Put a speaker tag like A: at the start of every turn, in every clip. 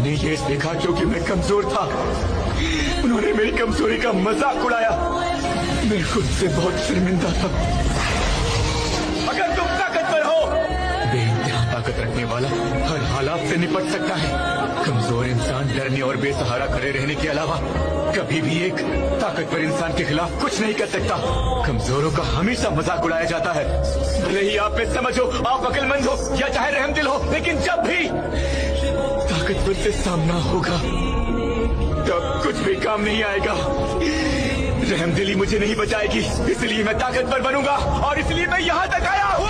A: उन्होंने ये देखा क्योंकि मैं कमजोर था, उन्होंने मेरी कमजोरी का मजाक उड़ाया। मैं खुद से बहुत शर्मिंदा था। अगर तुम ताकतवर हो, बेइंतहा ताकत रखने वाला हर हालात से निपट सकता है। कमजोर इंसान डरने और बेसहारा खड़े रहने के अलावा कभी भी एक ताकतवर इंसान के खिलाफ कुछ नहीं कर सकता। कमजोरों का हमेशा मजाक उड़ाया जाता है। भले ही आप में समझ हो, आप अक्लमंद हो या चाहे रहमदिल हो, लेकिन जब भी ताकतवर से सामना होगा तब कुछ भी काम नहीं आएगा। रहमदिली मुझे नहीं बचाएगी, इसलिए मैं ताकतवर बनूंगा और इसलिए मैं यहाँ तक आया हूँ।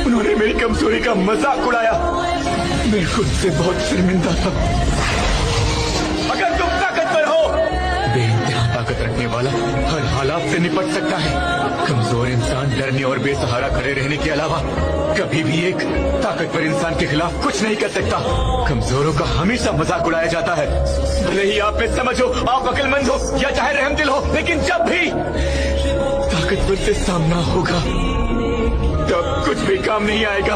A: उन्होंने मेरी कमजोरी का मजाक उड़ाया। मैं खुद से बहुत शर्मिंदा था। अगर तुम ताकतवर हो, बेइंतहा ताकत रखने वाला हर हालात से निपट सकता है। कमजोर इंसान डरने और बेसहारा खड़े रहने के अलावा कभी भी एक ताकतवर इंसान के खिलाफ कुछ नहीं कर सकता। कमजोरों का हमेशा मजाक उड़ाया जाता है। भले ही आप में समझ हो, आप अक्लमंद हो या चाहे रहमदिल हो, लेकिन जब भी ताकतवर से सामना होगा तब कुछ भी काम नहीं आएगा।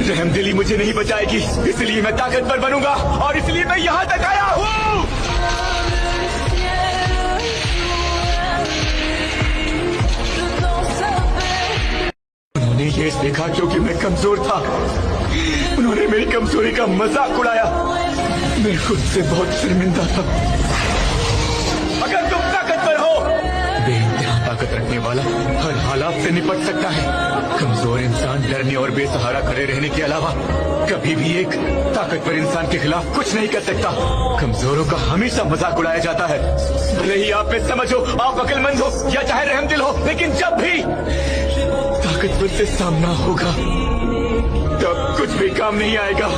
A: रहमदिली मुझे नहीं बचाएगी, इसलिए मैं ताकतवर बनूंगा और इसलिए मैं यहाँ तक आया हूँ। उन्होंने ये देखा क्योंकि मैं कमजोर था, उन्होंने मेरी कमजोरी का मजाक उड़ाया। मैं खुद से बहुत शर्मिंदा था। अगर तुम ताकतवर हो, बेइंतहा ताकत रखने वाला हर हालात से निपट सकता है। कमजोर इंसान डरने और बेसहारा खड़े रहने के अलावा कभी भी एक ताकतवर इंसान के खिलाफ कुछ नहीं कर सकता। कमजोरों का हमेशा मजाक उड़ाया जाता है। भले ही आप में समझ हो, आप अक्लमंद हो या चाहे रहमदिल हो, लेकिन जब भी ताकतवर से सामना होगा तब कुछ भी काम नहीं आएगा।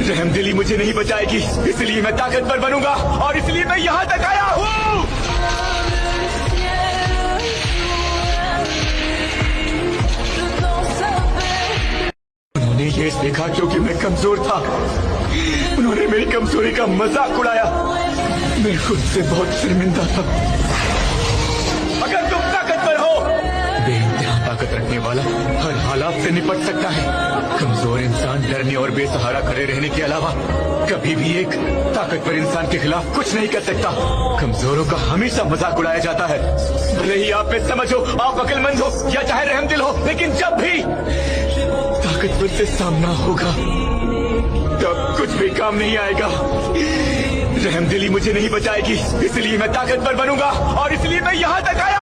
A: रहमदिली मुझे नहीं बचाएगी, इसलिए मैं ताकतवर बनूंगा और इसलिए मैं यहाँ तक आया हूँ। उन्होंने ये देखा क्योंकि मैं कमजोर था, उन्होंने मेरी कमजोरी का मजाक उड़ाया। मैं खुद से बहुत शर्मिंदा था। अगर तुम ताकतवर हो, बेइंतहा ताकत रखने वाला हर हालात से निपट सकता है। कमजोर इंसान डरने और बेसहारा खड़े रहने के अलावा कभी भी एक ताकतवर इंसान के खिलाफ कुछ नहीं कर सकता। कमजोरों का हमेशा मजाक उड़ाया जाता है। भले ही आप में समझ हो, आप अक्लमंद हो या चाहे रहमदिल हो, लेकिन जब भी ताकतवर से सामना होगा तब कुछ भी काम नहीं आएगा। रहमदिली मुझे नहीं बचाएगी, इसलिए मैं ताकतवर बनूंगा और इसलिए मैं यहाँ तक आया।